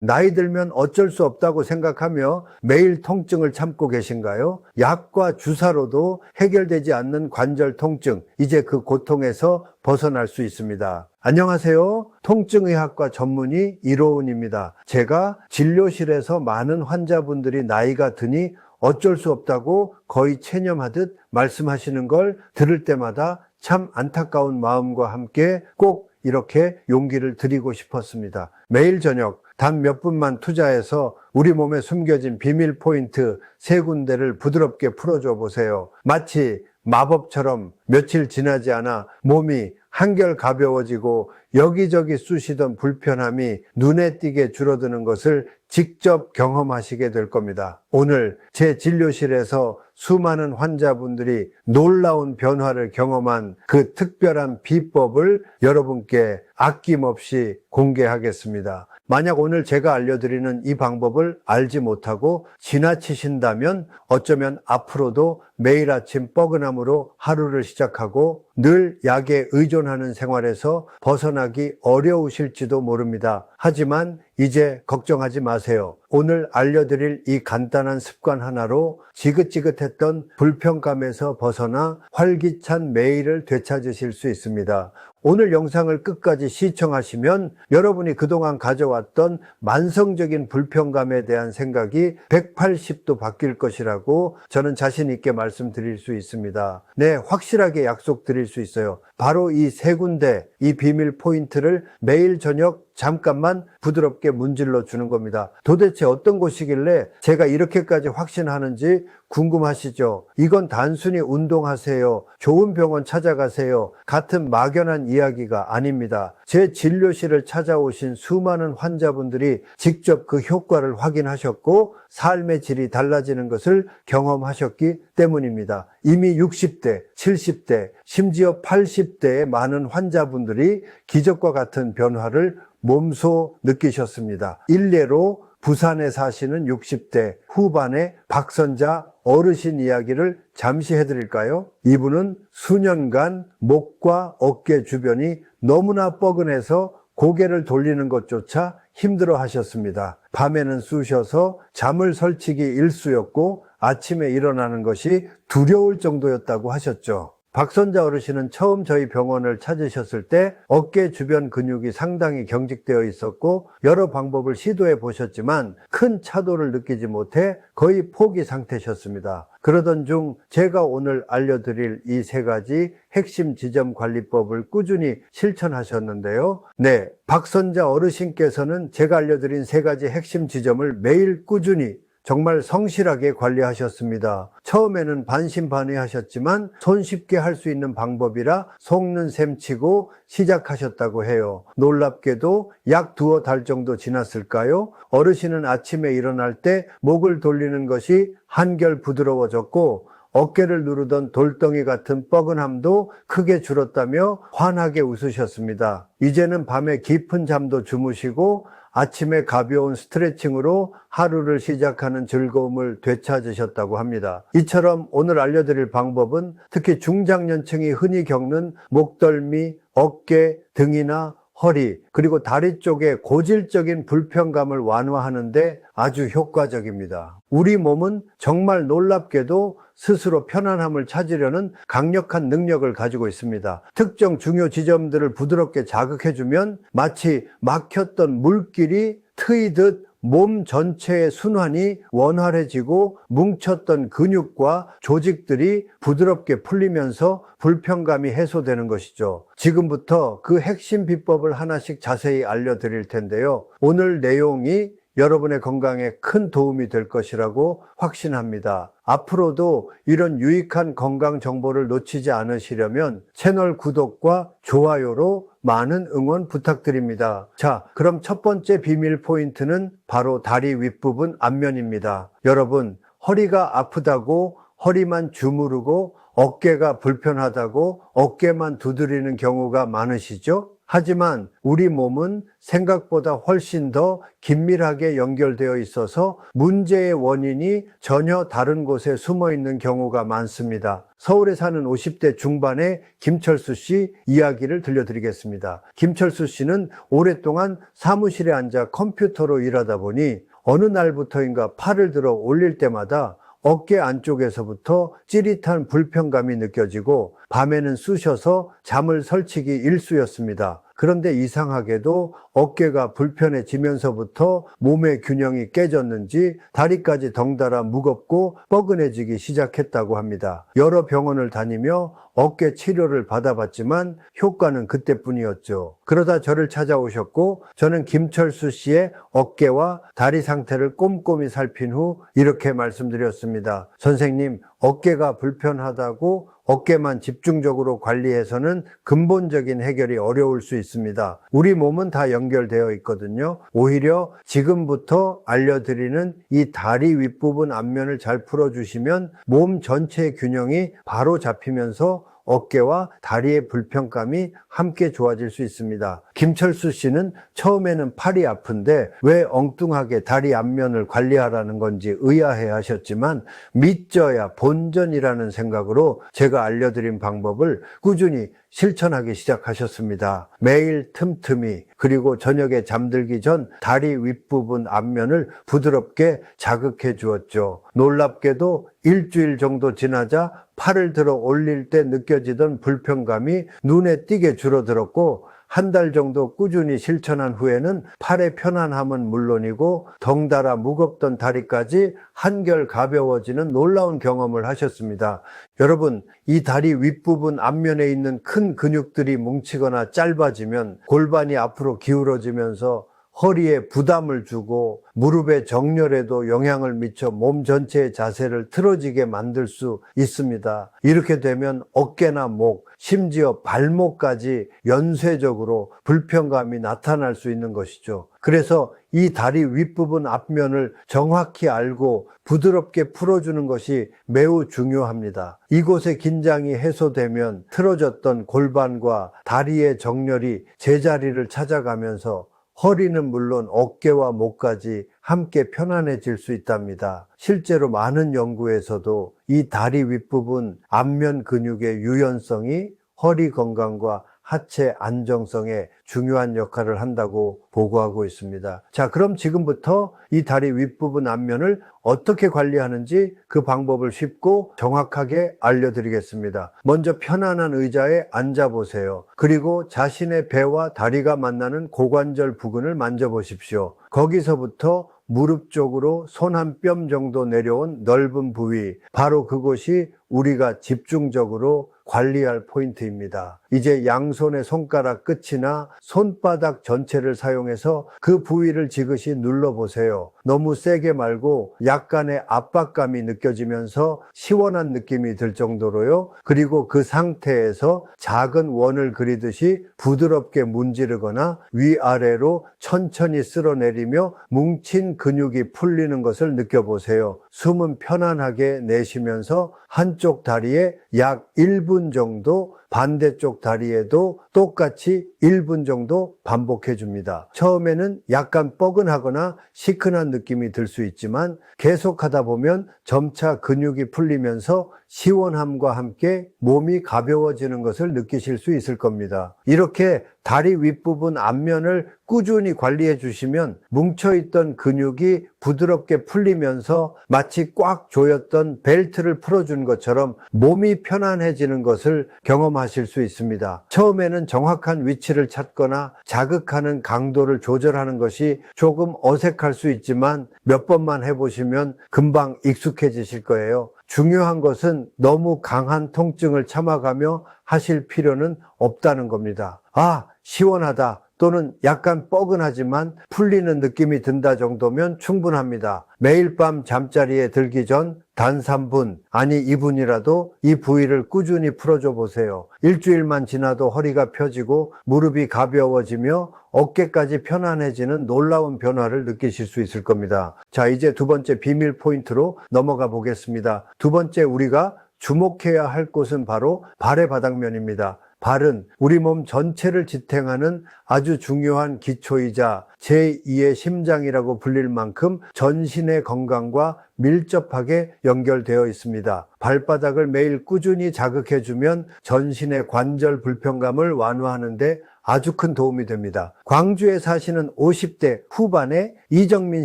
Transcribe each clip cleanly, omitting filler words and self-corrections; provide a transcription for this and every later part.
나이 들면 어쩔 수 없다고 생각하며 매일 통증을 참고 계신가요? 약과 주사로도 해결되지 않는 관절 통증, 이제 그 고통에서 벗어날 수 있습니다. 안녕하세요. 통증의학과 전문의 이로운입니다. 제가 진료실에서 많은 환자분들이 나이가 드니 어쩔 수 없다고 거의 체념하듯 말씀하시는 걸 들을 때마다 참 안타까운 마음과 함께 꼭 이렇게 용기를 드리고 싶었습니다. 매일 저녁 단 몇 분만 투자해서 우리 몸에 숨겨진 비밀 포인트 3군데를 부드럽게 풀어줘 보세요. 마치 마법처럼 며칠 지나지 않아 몸이 한결 가벼워지고 여기저기 쑤시던 불편함이 눈에 띄게 줄어드는 것을 직접 경험하시게 될 겁니다. 오늘 제 진료실에서 수많은 환자분들이 놀라운 변화를 경험한 그 특별한 비법을 여러분께 아낌없이 공개하겠습니다. 만약 오늘 제가 알려드리는 이 방법을 알지 못하고 지나치신다면 어쩌면 앞으로도 매일 아침 뻐근함으로 하루를 시작하고 늘 약에 의존하는 생활에서 벗어나기 어려우실지도 모릅니다. 하지만 이제 걱정하지 마세요. 오늘 알려드릴 이 간단한 습관 하나로 지긋지긋했던 불편감에서 벗어나 활기찬 매일을 되찾으실 수 있습니다. 오늘 영상을 끝까지 시청하시면 여러분이 그동안 가져왔던 만성적인 불편감에 대한 생각이 180도 바뀔 것이라고 저는 자신 있게 말씀드릴 수 있습니다. 네, 확실하게 약속드릴 수 있어요. 바로 이 3군데, 이 비밀 포인트를 매일 저녁 잠깐만 부드럽게 문질러 주는 겁니다. 도대체 어떤 곳이길래 제가 이렇게까지 확신하는지 궁금하시죠? 이건 단순히 운동하세요, 좋은 병원 찾아가세요 같은 막연한 이야기가 아닙니다. 제 진료실을 찾아오신 수많은 환자분들이 직접 그 효과를 확인하셨고 삶의 질이 달라지는 것을 경험하셨기 때문입니다. 이미 60대, 70대, 심지어 80대의 많은 환자분들이 기적과 같은 변화를 몸소 느끼셨습니다. 일례로 부산에 사시는 60대 후반의 박선자 어르신 이야기를 잠시 해드릴까요? 이분은 수년간 목과 어깨 주변이 너무나 뻐근해서 고개를 돌리는 것조차 힘들어 하셨습니다. 밤에는 쑤셔서 잠을 설치기 일쑤였고 아침에 일어나는 것이 두려울 정도였다고 하셨죠. 박선자 어르신은 처음 저희 병원을 찾으셨을 때 어깨 주변 근육이 상당히 경직되어 있었고 여러 방법을 시도해 보셨지만 큰 차도를 느끼지 못해 거의 포기 상태셨습니다. 그러던 중 제가 오늘 알려드릴 이 3가지 핵심 지점 관리법을 꾸준히 실천하셨는데요. 네, 박선자 어르신께서는 제가 알려드린 3가지 핵심 지점을 매일 꾸준히 정말 성실하게 관리하셨습니다. 처음에는 반신반의하셨지만 손쉽게 할 수 있는 방법이라 속는 셈 치고 시작하셨다고 해요. 놀랍게도 약 2-달 정도 지났을까요? 어르신은 아침에 일어날 때 목을 돌리는 것이 한결 부드러워졌고 어깨를 누르던 돌덩이 같은 뻐근함도 크게 줄었다며 환하게 웃으셨습니다. 이제는 밤에 깊은 잠도 주무시고 아침에 가벼운 스트레칭으로 하루를 시작하는 즐거움을 되찾으셨다고 합니다. 이처럼 오늘 알려드릴 방법은 특히 중장년층이 흔히 겪는 목덜미, 어깨, 등이나 허리, 그리고 다리 쪽에 고질적인 불편감을 완화하는데 아주 효과적입니다. 우리 몸은 정말 놀랍게도 스스로 편안함을 찾으려는 강력한 능력을 가지고 있습니다. 특정 중요 지점들을 부드럽게 자극해주면 마치 막혔던 물길이 트이듯 몸 전체의 순환이 원활해지고 뭉쳤던 근육과 조직들이 부드럽게 풀리면서 불편감이 해소되는 것이죠. 지금부터 그 핵심 비법을 하나씩 자세히 알려드릴 텐데요. 오늘 내용이 여러분의 건강에 큰 도움이 될 것이라고 확신합니다. 앞으로도 이런 유익한 건강 정보를 놓치지 않으시려면 채널 구독과 좋아요로 많은 응원 부탁드립니다. 자, 그럼 첫 번째 비밀 포인트는 바로 다리 윗부분 앞면입니다. 여러분, 허리가 아프다고 허리만 주무르고 어깨가 불편하다고 어깨만 두드리는 경우가 많으시죠? 하지만 우리 몸은 생각보다 훨씬 더 긴밀하게 연결되어 있어서 문제의 원인이 전혀 다른 곳에 숨어 있는 경우가 많습니다. 서울에 사는 50대 중반의 김철수 씨 이야기를 들려드리겠습니다. 김철수 씨는 오랫동안 사무실에 앉아 컴퓨터로 일하다 보니 어느 날부터인가 팔을 들어 올릴 때마다 어깨 안쪽에서부터 찌릿한 불편감이 느껴지고 밤에는 쑤셔서 잠을 설치기 일쑤였습니다. 그런데 이상하게도 어깨가 불편해지면서부터 몸의 균형이 깨졌는지 다리까지 덩달아 무겁고 뻐근해지기 시작했다고 합니다. 여러 병원을 다니며 어깨 치료를 받아봤지만 효과는 그때뿐이었죠. 그러다 저를 찾아오셨고 저는 김철수 씨의 어깨와 다리 상태를 꼼꼼히 살핀 후 이렇게 말씀드렸습니다. 선생님, 어깨가 불편하다고 어깨만 집중적으로 관리해서는 근본적인 해결이 어려울 수 있습니다. 우리 몸은 다 연결되어 있거든요. 오히려 지금부터 알려드리는 이 다리 윗부분 앞면을 잘 풀어주시면 몸 전체의 균형이 바로 잡히면서 어깨와 다리의 불편감이 함께 좋아질 수 있습니다. 김철수 씨는 처음에는 팔이 아픈데 왜 엉뚱하게 다리 앞면을 관리하라는 건지 의아해 하셨지만 믿져야 본전이라는 생각으로 제가 알려드린 방법을 꾸준히 실천하기 시작하셨습니다. 매일 틈틈이 그리고 저녁에 잠들기 전 다리 윗부분 앞면을 부드럽게 자극해 주었죠. 놀랍게도 일주일 정도 지나자 팔을 들어 올릴 때 느껴지던 불편감이 눈에 띄게 줄어들었고 한 달 정도 꾸준히 실천한 후에는 팔의 편안함은 물론이고 덩달아 무겁던 다리까지 한결 가벼워지는 놀라운 경험을 하셨습니다. 여러분, 이 다리 윗부분 앞면에 있는 큰 근육들이 뭉치거나 짧아지면 골반이 앞으로 기울어지면서 허리에 부담을 주고 무릎의 정렬에도 영향을 미쳐 몸 전체의 자세를 틀어지게 만들 수 있습니다. 이렇게 되면 어깨나 목, 심지어 발목까지 연쇄적으로 불편감이 나타날 수 있는 것이죠. 그래서 이 다리 윗부분 앞면을 정확히 알고 부드럽게 풀어주는 것이 매우 중요합니다. 이곳의 긴장이 해소되면 틀어졌던 골반과 다리의 정렬이 제자리를 찾아가면서 허리는 물론 어깨와 목까지 함께 편안해질 수 있답니다. 실제로 많은 연구에서도 이 다리 윗부분 앞면 근육의 유연성이 허리 건강과 하체 안정성에 중요한 역할을 한다고 보고하고 있습니다. 자, 그럼 지금부터 이 다리 윗부분 앞면을 어떻게 관리하는지 그 방법을 쉽고 정확하게 알려드리겠습니다. 먼저 편안한 의자에 앉아보세요. 그리고 자신의 배와 다리가 만나는 고관절 부근을 만져보십시오. 거기서부터 무릎 쪽으로 손 한 뼘 정도 내려온 넓은 부위, 바로 그곳이 우리가 집중적으로 관리할 포인트입니다. 이제 양손의 손가락 끝이나 손바닥 전체를 사용해서 그 부위를 지그시 눌러보세요. 너무 세게 말고 약간의 압박감이 느껴지면서 시원한 느낌이 들 정도로요. 그리고 그 상태에서 작은 원을 그리듯이 부드럽게 문지르거나 위아래로 천천히 쓸어내리며 뭉친 근육이 풀리는 것을 느껴보세요. 숨은 편안하게 내쉬면서 한쪽 다리에 약 1분 정도, 반대쪽 다리에도 똑같이 1분 정도 반복해 줍니다. 처음에는 약간 뻐근하거나 시큰한 느낌이 들 수 있지만 계속하다 보면 점차 근육이 풀리면서 시원함과 함께 몸이 가벼워지는 것을 느끼실 수 있을 겁니다. 이렇게 다리 윗부분 앞면을 꾸준히 관리해 주시면 뭉쳐있던 근육이 부드럽게 풀리면서 마치 꽉 조였던 벨트를 풀어준 것처럼 몸이 편안해지는 것을 경험하실 수 있습니다. 처음에는 정확한 위치를 찾거나 자극하는 강도를 조절하는 것이 조금 어색할 수 있지만 몇 번만 해보시면 금방 익숙해지실 거예요. 중요한 것은 너무 강한 통증을 참아가며 하실 필요는 없다는 겁니다. 아, 시원하다 또는 약간 뻐근하지만 풀리는 느낌이 든다 정도면 충분합니다. 매일 밤 잠자리에 들기 전 단 3분, 아니 2분이라도 이 부위를 꾸준히 풀어줘 보세요. 일주일만 지나도 허리가 펴지고 무릎이 가벼워지며 어깨까지 편안해지는 놀라운 변화를 느끼실 수 있을 겁니다. 자, 이제 두 번째 비밀 포인트로 넘어가 보겠습니다. 두 번째 우리가 주목해야 할 곳은 바로 발의 바닥면입니다. 발은 우리 몸 전체를 지탱하는 아주 중요한 기초이자 제2의 심장이라고 불릴 만큼 전신의 건강과 밀접하게 연결되어 있습니다. 발바닥을 매일 꾸준히 자극해주면 전신의 관절 불편감을 완화하는 데 아주 큰 도움이 됩니다. 광주에 사시는 50대 후반의 이정민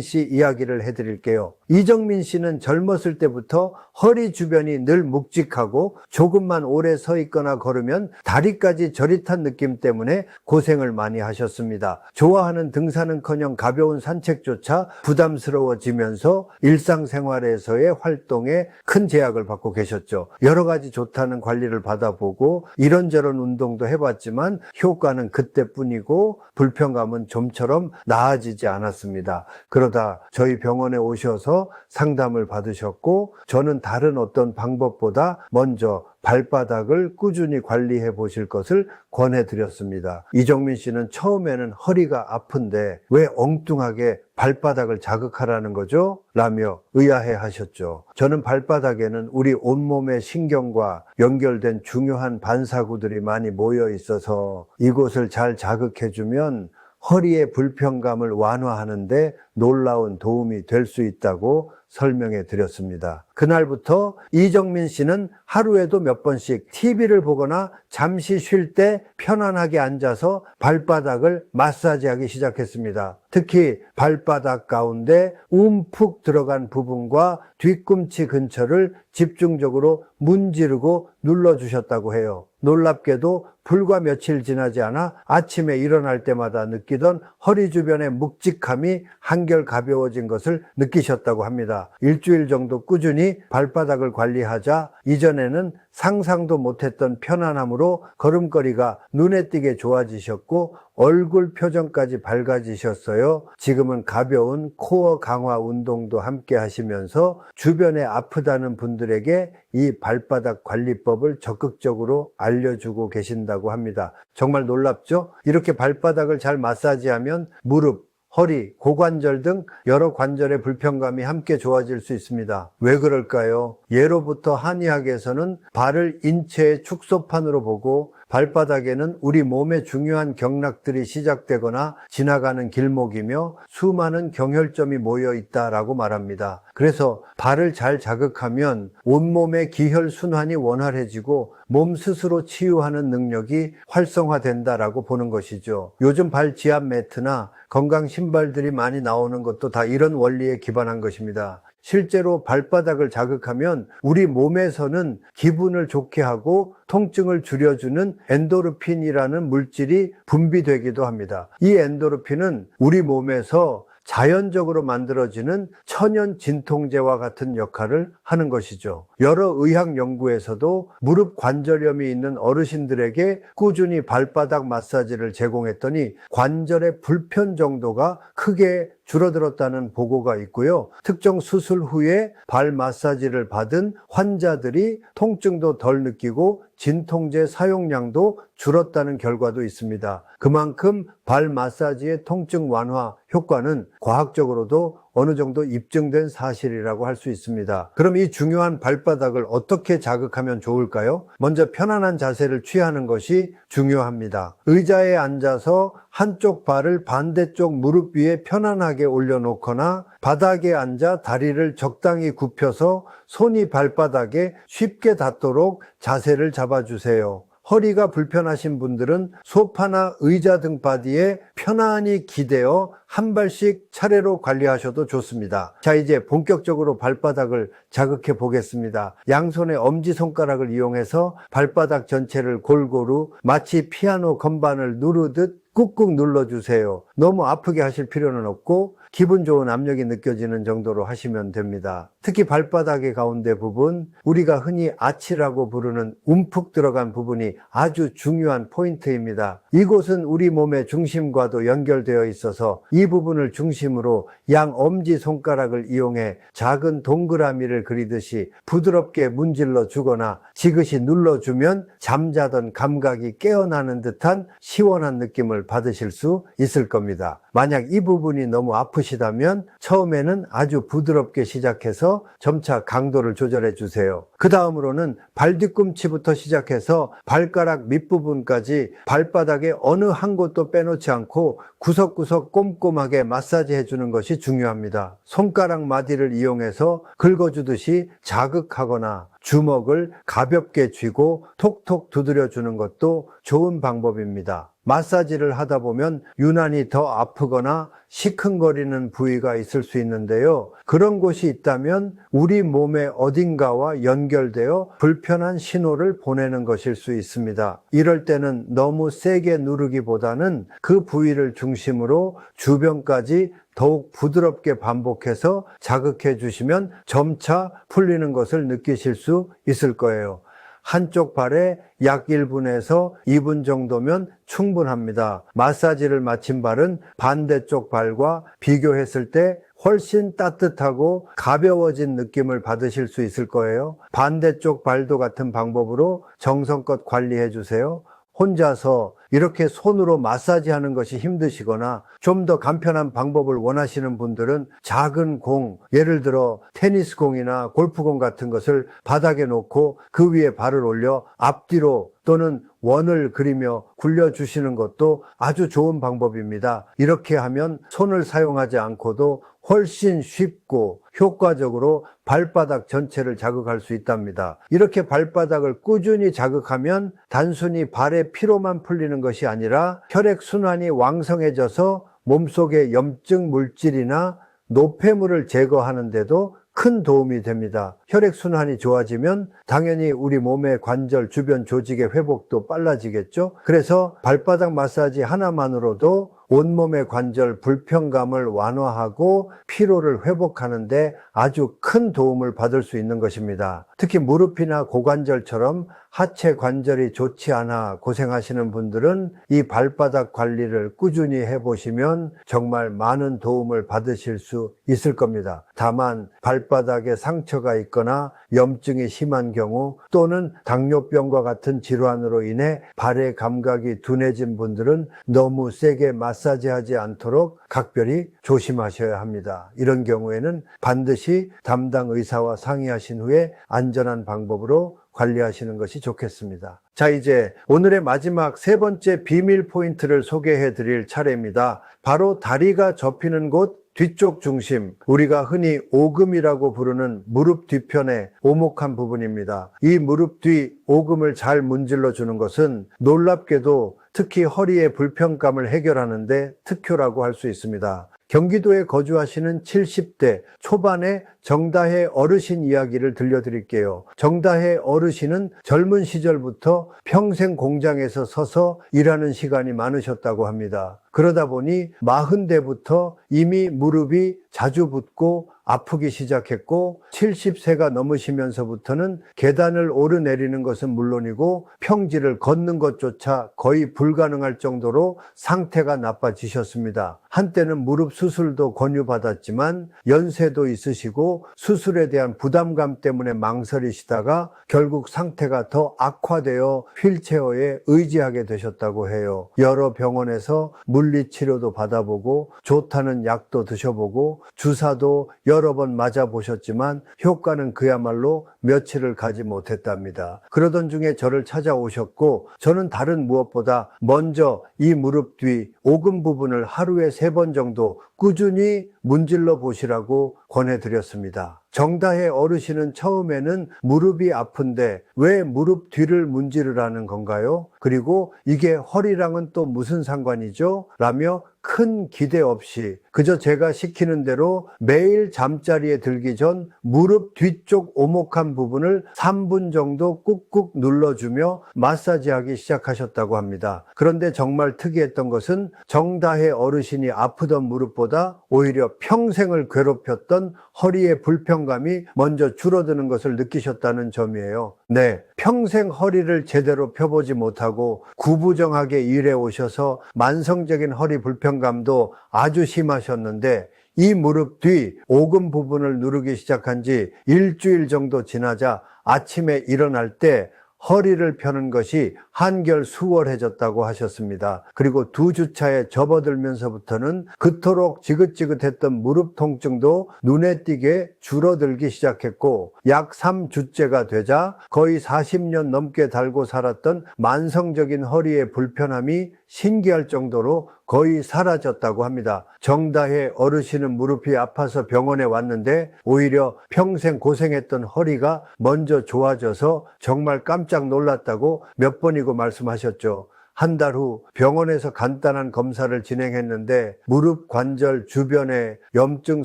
씨 이야기를 해드릴게요. 이정민 씨는 젊었을 때부터 허리 주변이 늘 묵직하고 조금만 오래 서 있거나 걸으면 다리까지 저릿한 느낌 때문에 고생을 많이 하셨습니다. 좋아하는 등산은커녕 가벼운 산책조차 부담스러워지면서 일상생활에서의 활동에 큰 제약을 받고 계셨죠. 여러 가지 좋다는 관리를 받아보고 이런저런 운동도 해봤지만 효과는 그때뿐이고 불편감은 좀처럼 나아지지 않았습니다. 그러다 저희 병원에 오셔서 상담을 받으셨고 저는 다른 어떤 방법보다 먼저 발바닥을 꾸준히 관리해 보실 것을 권해드렸습니다. 이정민 씨는 처음에는 허리가 아픈데 왜 엉뚱하게 발바닥을 자극하라는 거죠? 라며 의아해 하셨죠. 저는 발바닥에는 우리 온몸의 신경과 연결된 중요한 반사구들이 많이 모여 있어서 이곳을 잘 자극해주면 허리의 불편감을 완화하는데 놀라운 도움이 될 수 있다고 설명해 드렸습니다. 그날부터 이정민 씨는 하루에도 몇 번씩 TV를 보거나 잠시 쉴 때 편안하게 앉아서 발바닥을 마사지하기 시작했습니다. 특히 발바닥 가운데 움푹 들어간 부분과 뒤꿈치 근처를 집중적으로 문지르고 눌러주셨다고 해요. 놀랍게도 불과 며칠 지나지 않아 아침에 일어날 때마다 느끼던 허리 주변의 묵직함이 한결 가벼워진 것을 느끼셨다고 합니다. 일주일 정도 꾸준히 발바닥을 관리하자 이전에는 상상도 못했던 편안함으로 걸음걸이가 눈에 띄게 좋아지셨고 얼굴 표정까지 밝아지셨어요. 지금은 가벼운 코어 강화 운동도 함께 하시면서 주변에 아프다는 분들에게 이 발바닥 관리법을 적극적으로 알려주고 계신다고 합니다. 정말 놀랍죠? 이렇게 발바닥을 잘 마사지하면 무릎, 허리, 고관절 등 여러 관절의 불편감이 함께 좋아질 수 있습니다. 왜 그럴까요? 예로부터 한의학에서는 발을 인체의 축소판으로 보고 발바닥에는 우리 몸의 중요한 경락들이 시작되거나 지나가는 길목이며 수많은 경혈점이 모여 있다라고 말합니다. 그래서 발을 잘 자극하면 온몸의 기혈순환이 원활해지고 몸 스스로 치유하는 능력이 활성화된다라고 보는 것이죠. 요즘 발 지압 매트나 건강 신발들이 많이 나오는 것도 다 이런 원리에 기반한 것입니다. 실제로 발바닥을 자극하면 우리 몸에서는 기분을 좋게 하고 통증을 줄여주는 엔도르핀이라는 물질이 분비되기도 합니다. 이 엔도르핀은 우리 몸에서 자연적으로 만들어지는 천연 진통제와 같은 역할을 하는 것이죠. 여러 의학 연구에서도 무릎 관절염이 있는 어르신들에게 꾸준히 발바닥 마사지를 제공했더니 관절의 불편 정도가 크게 줄어들었다는 보고가 있고요. 특정 수술 후에 발 마사지를 받은 환자들이 통증도 덜 느끼고 진통제 사용량도 줄었다는 결과도 있습니다. 그만큼 발 마사지의 통증 완화 효과는 과학적으로도 어느 정도 입증된 사실이라고 할 수 있습니다. 그럼 이 중요한 발바닥을 어떻게 자극하면 좋을까요? 먼저 편안한 자세를 취하는 것이 중요합니다. 의자에 앉아서 한쪽 발을 반대쪽 무릎 위에 편안하게 올려놓거나 바닥에 앉아 다리를 적당히 굽혀서 손이 발바닥에 쉽게 닿도록 자세를 잡아주세요. 허리가 불편하신 분들은 소파나 의자 등 바디에 편안히 기대어 한 발씩 차례로 관리하셔도 좋습니다. 자, 이제 본격적으로 발바닥을 자극해 보겠습니다. 양손의 엄지손가락을 이용해서 발바닥 전체를 골고루 마치 피아노 건반을 누르듯 꾹꾹 눌러주세요. 너무 아프게 하실 필요는 없고 기분 좋은 압력이 느껴지는 정도로 하시면 됩니다. 특히 발바닥의 가운데 부분, 우리가 흔히 아치라고 부르는 움푹 들어간 부분이 아주 중요한 포인트입니다. 이곳은 우리 몸의 중심과도 연결되어 있어서 이 부분을 중심으로 양 엄지손가락을 이용해 작은 동그라미를 그리듯이 부드럽게 문질러 주거나 지그시 눌러주면 잠자던 감각이 깨어나는 듯한 시원한 느낌을 받으실 수 있을 겁니다. 만약 이 부분이 너무 아프다 아프시다면 처음에는 아주 부드럽게 시작해서 점차 강도를 조절해 주세요. 그 다음으로는 발 뒤꿈치부터 시작해서 발가락 밑부분까지 발바닥에 어느 한 곳도 빼놓지 않고 구석구석 꼼꼼하게 마사지 해주는 것이 중요합니다. 손가락 마디를 이용해서 긁어주듯이 자극하거나 주먹을 가볍게 쥐고 톡톡 두드려 주는 것도 좋은 방법입니다. 마사지를 하다 보면 유난히 더 아프거나 시큰거리는 부위가 있을 수 있는데요. 그런 곳이 있다면 우리 몸의 어딘가와 연결되어 불편한 신호를 보내는 것일 수 있습니다. 이럴 때는 너무 세게 누르기보다는 그 부위를 중심으로 주변까지 더욱 부드럽게 반복해서 자극해 주시면 점차 풀리는 것을 느끼실 수 있을 거예요. 한쪽 발에 약 1분에서 2분 정도면 충분합니다. 마사지를 마친 발은 반대쪽 발과 비교했을 때 훨씬 따뜻하고 가벼워진 느낌을 받으실 수 있을 거예요. 반대쪽 발도 같은 방법으로 정성껏 관리해 주세요. 혼자서 이렇게 손으로 마사지 하는 것이 힘드시거나 좀 더 간편한 방법을 원하시는 분들은 작은 공, 예를 들어 테니스 공이나 골프공 같은 것을 바닥에 놓고 그 위에 발을 올려 앞뒤로 또는 원을 그리며 굴려주시는 것도 아주 좋은 방법입니다. 이렇게 하면 손을 사용하지 않고도 훨씬 쉽고 효과적으로 발바닥 전체를 자극할 수 있답니다. 이렇게 발바닥을 꾸준히 자극하면 단순히 발의 피로만 풀리는 것이 아니라 혈액순환이 왕성해져서 몸속의 염증 물질이나 노폐물을 제거하는 데도 큰 도움이 됩니다. 혈액순환이 좋아지면 당연히 우리 몸의 관절 주변 조직의 회복도 빨라지겠죠. 그래서 발바닥 마사지 하나만으로도 온몸의 관절 불편감을 완화하고 피로를 회복하는데 아주 큰 도움을 받을 수 있는 것입니다. 특히 무릎이나 고관절처럼 하체 관절이 좋지 않아 고생하시는 분들은 이 발바닥 관리를 꾸준히 해보시면 정말 많은 도움을 받으실 수 있을 겁니다. 다만 발바닥에 상처가 있거나 염증이 심한 경우 또는 당뇨병과 같은 질환으로 인해 발의 감각이 둔해진 분들은 너무 세게 마사지하지 않도록 각별히 조심하셔야 합니다. 이런 경우에는 반드시 담당 의사와 상의하신 후에 안전한 방법으로 관리하시는 것이 좋겠습니다. 자, 이제 오늘의 마지막 세 번째 비밀 포인트를 소개해 드릴 차례입니다. 바로 다리가 접히는 곳 뒤쪽 중심, 우리가 흔히 오금이라고 부르는 무릎 뒤편의 오목한 부분입니다. 이 무릎 뒤 오금을 잘 문질러 주는 것은 놀랍게도 특히 허리의 불편감을 해결하는데 특효라고 할 수 있습니다. 경기도에 거주하시는 70대 초반의 정다혜 어르신 이야기를 들려드릴게요. 정다혜 어르신은 젊은 시절부터 평생 공장에서 서서 일하는 시간이 많으셨다고 합니다. 그러다 보니 40대부터 이미 무릎이 자주 붓고 아프기 시작했고 70세가 넘으시면서부터는 계단을 오르내리는 것은 물론이고 평지를 걷는 것조차 거의 불가능할 정도로 상태가 나빠지셨습니다. 한때는 무릎 수술도 권유받았지만 연세도 있으시고 수술에 대한 부담감 때문에 망설이시다가 결국 상태가 더 악화되어 휠체어에 의지하게 되셨다고 해요. 여러 병원에서 물리치료도 받아보고 좋다는 약도 드셔보고 주사도 여러 번 맞아보셨지만 효과는 그야말로 며칠을 가지 못했답니다. 그러던 중에 저를 찾아오셨고 저는 다른 무엇보다 먼저 이 무릎 뒤 오금 부분을 하루에 3번 정도 꾸준히 문질러 보시라고 권해드렸습니다. 정다혜 어르신은 처음에는 무릎이 아픈데 왜 무릎 뒤를 문지르라는 건가요? 그리고 이게 허리랑은 또 무슨 상관이죠? 라며 큰 기대 없이 그저 제가 시키는 대로 매일 잠자리에 들기 전 무릎 뒤쪽 오목한 부분을 3분 정도 꾹꾹 눌러주며 마사지하기 시작하셨다고 합니다. 그런데 정말 특이했던 것은 정다혜 어르신이 아프던 무릎보다 오히려 평생을 괴롭혔던 허리의 불편감이 먼저 줄어드는 것을 느끼셨다는 점이에요. 네, 평생 허리를 제대로 펴보지 못하고 구부정하게 일해 오셔서 만성적인 허리 불편감도 아주 심하셨는데 이 무릎 뒤 오금 부분을 누르기 시작한 지 일주일 정도 지나자 아침에 일어날 때 허리를 펴는 것이 한결 수월해졌다고 하셨습니다. 그리고 2주차에 접어들면서부터는 그토록 지긋지긋했던 무릎 통증도 눈에 띄게 줄어들기 시작했고, 약 3주째가 되자 거의 40년 넘게 달고 살았던 만성적인 허리의 불편함이 신기할 정도로 거의 사라졌다고 합니다. 정다혜 어르신은 무릎이 아파서 병원에 왔는데 오히려 평생 고생했던 허리가 먼저 좋아져서 정말 깜짝 놀랐다고 몇 번이고 말씀하셨죠. 한 달 후 병원에서 간단한 검사를 진행했는데 무릎 관절 주변의 염증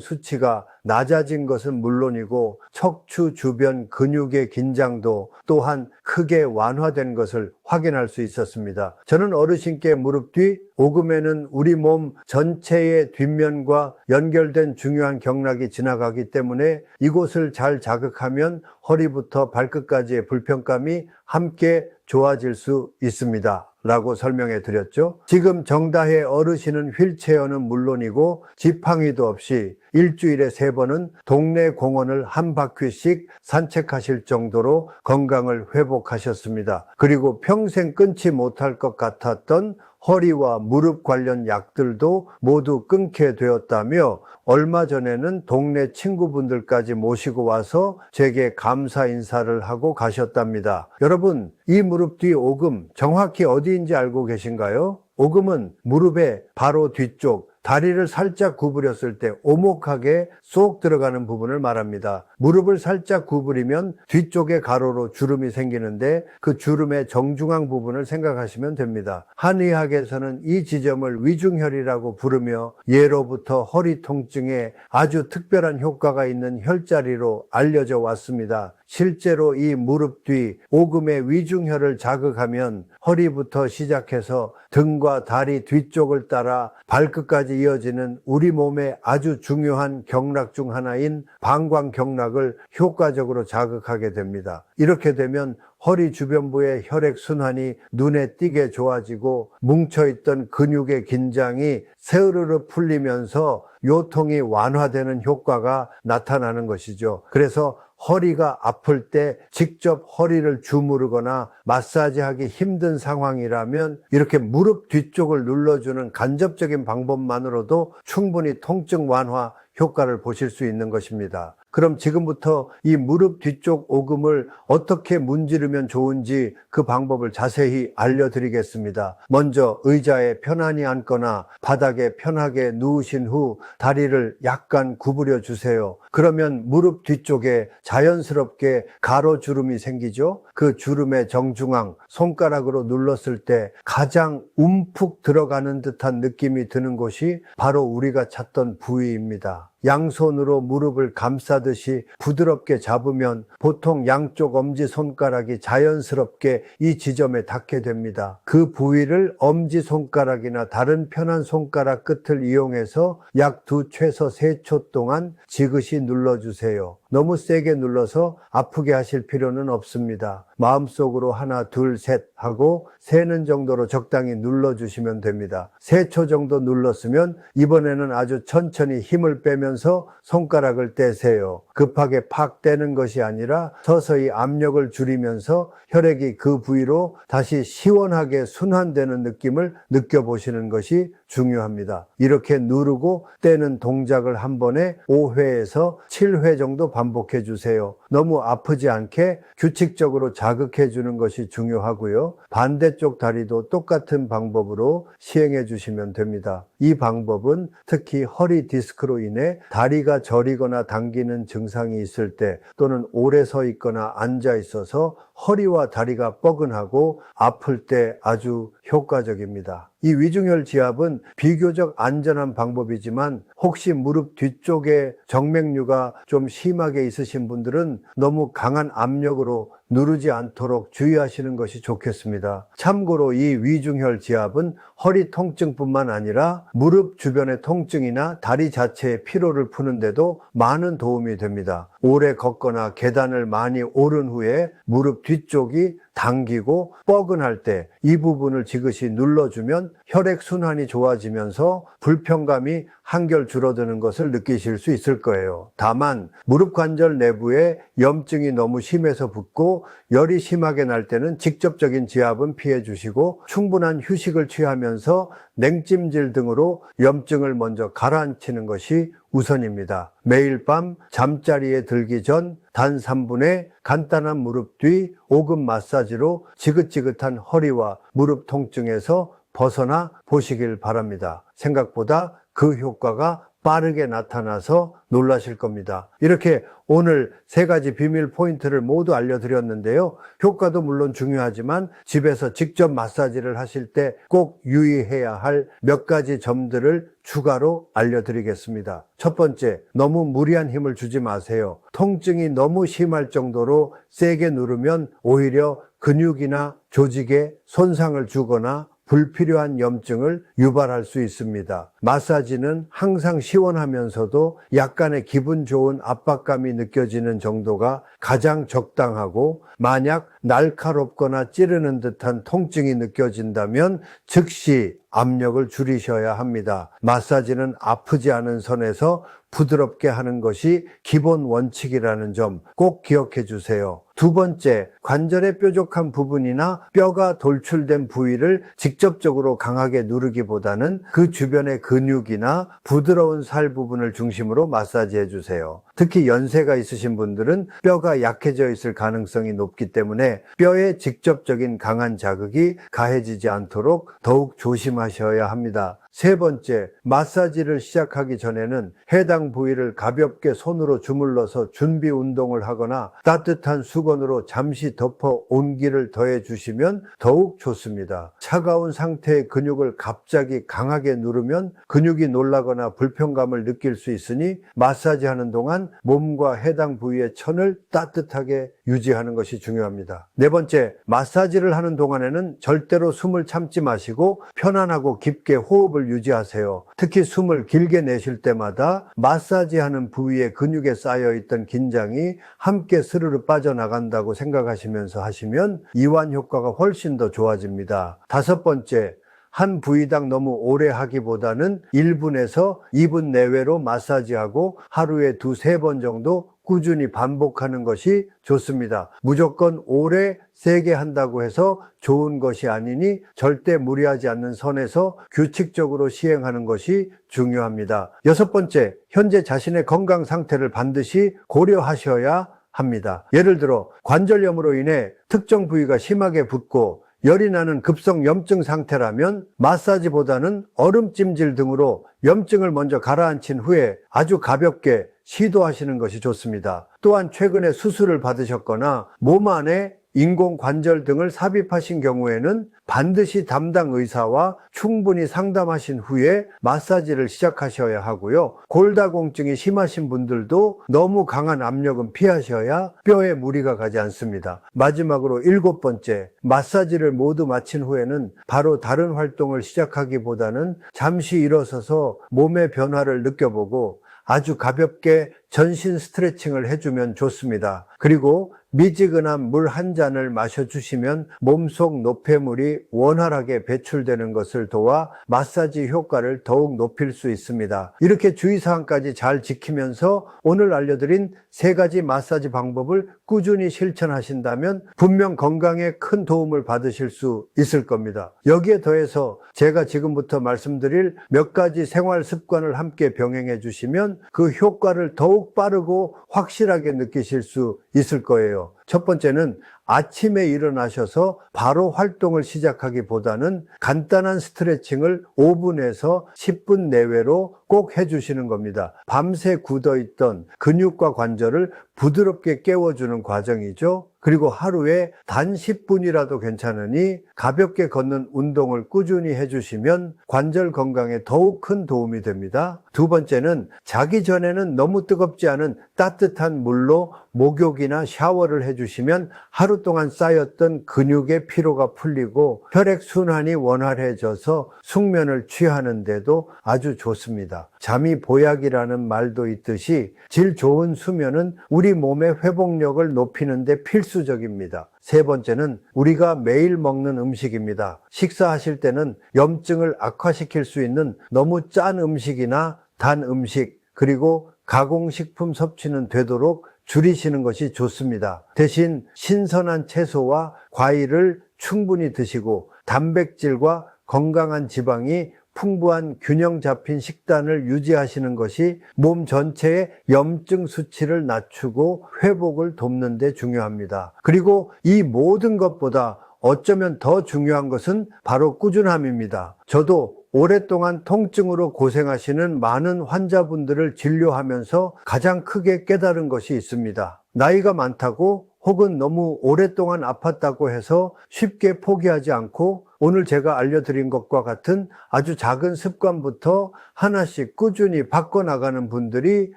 수치가 낮아진 것은 물론이고 척추 주변 근육의 긴장도 또한 크게 완화된 것을 확인할 수 있었습니다. 저는 어르신께 무릎 뒤 오금에는 우리 몸 전체의 뒷면과 연결된 중요한 경락이 지나가기 때문에 이곳을 잘 자극하면 허리부터 발끝까지의 불편감이 함께 좋아질 수 있습니다 라고 설명해 드렸죠. 지금 정다혜 어르신은 휠체어는 물론이고 지팡이도 없이 일주일에 3번은 동네 공원을 한 바퀴씩 산책하실 정도로 건강을 회복하셨습니다. 그리고 평생 끊지 못할 것 같았던 허리와 무릎 관련 약들도 모두 끊게 되었다며 얼마 전에는 동네 친구분들까지 모시고 와서 제게 감사 인사를 하고 가셨답니다. 여러분, 이 무릎 뒤 오금 정확히 어디인지 알고 계신가요? 오금은 무릎의 바로 뒤쪽, 다리를 살짝 구부렸을 때 오목하게 쏙 들어가는 부분을 말합니다. 무릎을 살짝 구부리면 뒤쪽에 가로로 주름이 생기는데 그 주름의 정중앙 부분을 생각하시면 됩니다. 한의학에서는 이 지점을 위중혈이라고 부르며 예로부터 허리 통증에 아주 특별한 효과가 있는 혈자리로 알려져 왔습니다. 실제로 이 무릎 뒤 오금의 위중혈을 자극하면 허리부터 시작해서 등과 다리 뒤쪽을 따라 발끝까지 이어지는 우리 몸의 아주 중요한 경락 중 하나인 방광경락을 효과적으로 자극하게 됩니다. 이렇게 되면 허리 주변부의 혈액 순환이 눈에 띄게 좋아지고 뭉쳐있던 근육의 긴장이 스르르 풀리면서 요통이 완화되는 효과가 나타나는 것이죠. 그래서 허리가 아플 때 직접 허리를 주무르거나 마사지하기 힘든 상황이라면 이렇게 무릎 뒤쪽을 눌러주는 간접적인 방법만으로도 충분히 통증 완화 효과를 보실 수 있는 것입니다. 그럼 지금부터 이 무릎 뒤쪽 오금을 어떻게 문지르면 좋은지 그 방법을 자세히 알려드리겠습니다. 먼저 의자에 편안히 앉거나 바닥에 편하게 누우신 후 다리를 약간 구부려 주세요. 그러면 무릎 뒤쪽에 자연스럽게 가로주름이 생기죠. 그 주름의 정중앙, 손가락으로 눌렀을 때 가장 움푹 들어가는 듯한 느낌이 드는 곳이 바로 우리가 찾던 부위입니다. 양손으로 무릎을 감싸듯이 부드럽게 잡으면 보통 양쪽 엄지손가락이 자연스럽게 이 지점에 닿게 됩니다. 그 부위를 엄지손가락이나 다른 편한 손가락 끝을 이용해서 약 2 최소 3초 동안 지그시 눌러주세요. 너무 세게 눌러서 아프게 하실 필요는 없습니다. 마음속으로 하나, 둘, 셋 하고 세는 정도로 적당히 눌러주시면 됩니다. 3초 정도 눌렀으면 이번에는 아주 천천히 힘을 빼면서 손가락을 떼세요. 급하게 팍 떼는 것이 아니라 서서히 압력을 줄이면서 혈액이 그 부위로 다시 시원하게 순환되는 느낌을 느껴보시는 것이 중요합니다. 이렇게 누르고 떼는 동작을 한 번에 5회에서 7회 정도 반복해 주세요. 너무 아프지 않게 규칙적으로 자극해 주는 것이 중요하고요. 반대쪽 다리도 똑같은 방법으로 시행해 주시면 됩니다. 이 방법은 특히 허리 디스크로 인해 다리가 저리거나 당기는 증상이 있을 때 또는 오래 서 있거나 앉아 있어서 허리와 다리가 뻐근하고 아플 때 아주 효과적입니다. 이 위중혈 지압은 비교적 안전한 방법이지만 혹시 무릎 뒤쪽에 정맥류가 좀 심하게 있으신 분들은 너무 강한 압력으로 누르지 않도록 주의하시는 것이 좋겠습니다. 참고로 이 위중혈 지압은 허리 통증뿐만 아니라 무릎 주변의 통증이나 다리 자체의 피로를 푸는데도 많은 도움이 됩니다. 오래 걷거나 계단을 많이 오른 후에 무릎 뒤쪽이 당기고 뻐근할 때 이 부분을 지그시 눌러주면 혈액순환이 좋아지면서 불편감이 한결 줄어드는 것을 느끼실 수 있을 거예요. 다만 무릎 관절 내부에 염증이 너무 심해서 붓고 열이 심하게 날 때는 직접적인 지압은 피해 주시고 충분한 휴식을 취하면서 냉찜질 등으로 염증을 먼저 가라앉히는 것이 우선입니다. 매일 밤 잠자리에 들기 전 단 3분의 간단한 무릎 뒤 오금 마사지로 지긋지긋한 허리와 무릎 통증에서 벗어나 보시길 바랍니다. 생각보다 그 효과가 빠르게 나타나서 놀라실 겁니다. 이렇게 오늘 3가지 비밀 포인트를 모두 알려드렸는데요. 효과도 물론 중요하지만 집에서 직접 마사지를 하실 때 꼭 유의해야 할 몇 가지 점들을 추가로 알려드리겠습니다. 첫 번째, 너무 무리한 힘을 주지 마세요. 통증이 너무 심할 정도로 세게 누르면 오히려 근육이나 조직에 손상을 주거나 불필요한 염증을 유발할 수 있습니다. 마사지는 항상 시원하면서도 약간의 기분 좋은 압박감이 느껴지는 정도가 가장 적당하고, 만약 날카롭거나 찌르는 듯한 통증이 느껴진다면 즉시 압력을 줄이셔야 합니다. 마사지는 아프지 않은 선에서 부드럽게 하는 것이 기본 원칙이라는 점 꼭 기억해 주세요. 두 번째, 관절의 뾰족한 부분이나 뼈가 돌출된 부위를 직접적으로 강하게 누르기보다는 그 주변의 근육이나 부드러운 살 부분을 중심으로 마사지해 주세요. 특히 연세가 있으신 분들은 뼈가 약해져 있을 가능성이 높기 때문에 뼈에 직접적인 강한 자극이 가해지지 않도록 더욱 조심하셔야 합니다. 세 번째, 마사지를 시작하기 전에는 해당 부위를 가볍게 손으로 주물러서 준비 운동을 하거나 따뜻한 수건으로 잠시 덮어 온기를 더해 주시면 더욱 좋습니다. 차가운 상태의 근육을 갑자기 강하게 누르면 근육이 놀라거나 불편감을 느낄 수 있으니 마사지하는 동안 몸과 해당 부위의 천을 따뜻하게 유지하는 것이 중요합니다. 네 번째, 마사지를 하는 동안에는 절대로 숨을 참지 마시고 편안하고 깊게 호흡을 유지하세요. 특히 숨을 길게 내쉴 때마다 마사지하는 부위의 근육에 쌓여있던 긴장이 함께 스르르 빠져나간다고 생각하시면서 하시면 이완 효과가 훨씬 더 좋아집니다. 다섯 번째, 한 부위당 너무 오래 하기보다는 1분에서 2분 내외로 마사지하고 하루에 2-3번 정도 꾸준히 반복하는 것이 좋습니다. 무조건 오래 세게 한다고 해서 좋은 것이 아니니 절대 무리하지 않는 선에서 규칙적으로 시행하는 것이 중요합니다. 여섯 번째, 현재 자신의 건강 상태를 반드시 고려하셔야 합니다. 예를 들어 관절염으로 인해 특정 부위가 심하게 붓고 열이 나는 급성 염증 상태라면 마사지보다는 얼음찜질 등으로 염증을 먼저 가라앉힌 후에 아주 가볍게 시도하시는 것이 좋습니다. 또한 최근에 수술을 받으셨거나 몸 안에 인공관절 등을 삽입하신 경우에는 반드시 담당 의사와 충분히 상담하신 후에 마사지를 시작하셔야 하고요. 골다공증이 심하신 분들도 너무 강한 압력은 피하셔야 뼈에 무리가 가지 않습니다. 마지막으로 7번째, 마사지를 모두 마친 후에는 바로 다른 활동을 시작하기보다는 잠시 일어서서 몸의 변화를 느껴보고 아주 가볍게 전신 스트레칭을 해주면 좋습니다. 그리고 미지근한 물 한 잔을 마셔주시면 몸속 노폐물이 원활하게 배출되는 것을 도와 마사지 효과를 더욱 높일 수 있습니다. 이렇게 주의사항까지 잘 지키면서 오늘 알려드린 3가지 마사지 방법을 꾸준히 실천하신다면 분명 건강에 큰 도움을 받으실 수 있을 겁니다. 여기에 더해서 제가 지금부터 말씀드릴 몇 가지 생활 습관을 함께 병행해 주시면 그 효과를 더욱 빠르고 확실하게 느끼실 수 있을 거예요. 첫 번째는 아침에 일어나셔서 바로 활동을 시작하기보다는 간단한 스트레칭을 5분에서 10분 내외로 꼭 해주시는 겁니다. 밤새 굳어있던 근육과 관절을 부드럽게 깨워주는 과정이죠. 그리고 하루에 단 10분이라도 괜찮으니 가볍게 걷는 운동을 꾸준히 해주시면 관절 건강에 더욱 큰 도움이 됩니다. 두 번째는 자기 전에는 너무 뜨겁지 않은 따뜻한 물로 목욕이나 샤워를 해주시면 하루 동안 쌓였던 근육의 피로가 풀리고 혈액순환이 원활해져서 숙면을 취하는 데도 아주 좋습니다. 잠이 보약이라는 말도 있듯이 질 좋은 수면은 우리 몸의 회복력을 높이는 데 필수적입니다. 세 번째는 우리가 매일 먹는 음식입니다. 식사하실 때는 염증을 악화시킬 수 있는 너무 짠 음식이나 단 음식, 그리고 가공식품 섭취는 되도록 줄이시는 것이 좋습니다. 대신 신선한 채소와 과일을 충분히 드시고 단백질과 건강한 지방이 풍부한 균형 잡힌 식단을 유지하시는 것이 몸 전체의 염증 수치를 낮추고 회복을 돕는 데 중요합니다. 그리고 이 모든 것보다 어쩌면 더 중요한 것은 바로 꾸준함입니다. 저도 오랫동안 통증으로 고생하시는 많은 환자분들을 진료하면서 가장 크게 깨달은 것이 있습니다. 나이가 많다고 혹은 너무 오랫동안 아팠다고 해서 쉽게 포기하지 않고 오늘 제가 알려드린 것과 같은 아주 작은 습관부터 하나씩 꾸준히 바꿔나가는 분들이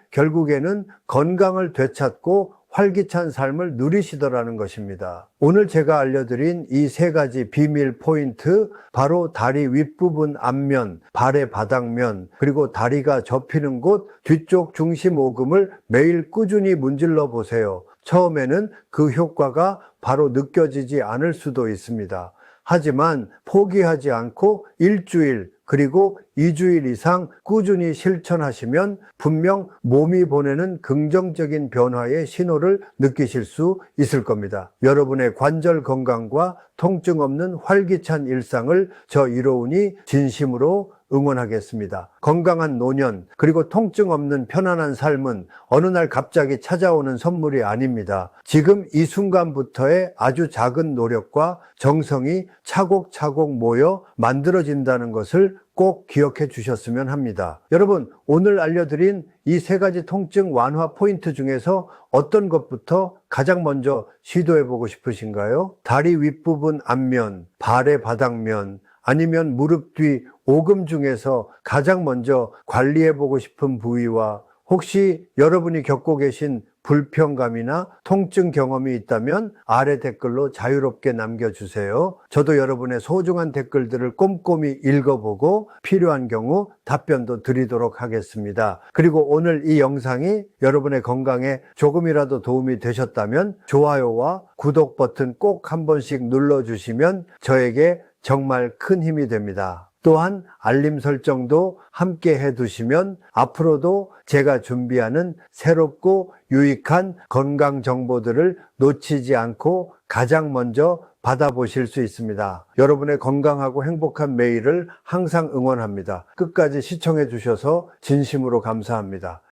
결국에는 건강을 되찾고 활기찬 삶을 누리시더라는 것입니다. 오늘 제가 알려드린 이 세 가지 비밀 포인트, 바로 다리 윗부분 앞면, 발의 바닥면, 그리고 다리가 접히는 곳 뒤쪽 중심 오금을 매일 꾸준히 문질러 보세요. 처음에는 그 효과가 바로 느껴지지 않을 수도 있습니다. 하지만 포기하지 않고 일주일 그리고 2주일 이상 꾸준히 실천하시면 분명 몸이 보내는 긍정적인 변화의 신호를 느끼실 수 있을 겁니다. 여러분의 관절 건강과 통증 없는 활기찬 일상을 저 이로운이 진심으로 응원하겠습니다. 건강한 노년, 그리고 통증 없는 편안한 삶은 어느 날 갑자기 찾아오는 선물이 아닙니다. 지금 이 순간부터의 아주 작은 노력과 정성이 차곡차곡 모여 만들어진다는 것을 꼭 기억해 주셨으면 합니다. 여러분, 오늘 알려드린 이 세 가지 통증 완화 포인트 중에서 어떤 것부터 가장 먼저 시도해 보고 싶으신가요? 다리 윗부분 앞면, 발의 바닥면, 아니면 무릎 뒤 오금 중에서 가장 먼저 관리해 보고 싶은 부위와 혹시 여러분이 겪고 계신 불편감이나 통증 경험이 있다면 아래 댓글로 자유롭게 남겨주세요. 저도 여러분의 소중한 댓글들을 꼼꼼히 읽어보고 필요한 경우 답변도 드리도록 하겠습니다. 그리고 오늘 이 영상이 여러분의 건강에 조금이라도 도움이 되셨다면 좋아요와 구독 버튼 꼭 한 번씩 눌러주시면 저에게 정말 큰 힘이 됩니다. 또한 알림 설정도 함께 해두시면 앞으로도 제가 준비하는 새롭고 유익한 건강 정보들을 놓치지 않고 가장 먼저 받아보실 수 있습니다. 여러분의 건강하고 행복한 매일을 항상 응원합니다. 끝까지 시청해 주셔서 진심으로 감사합니다.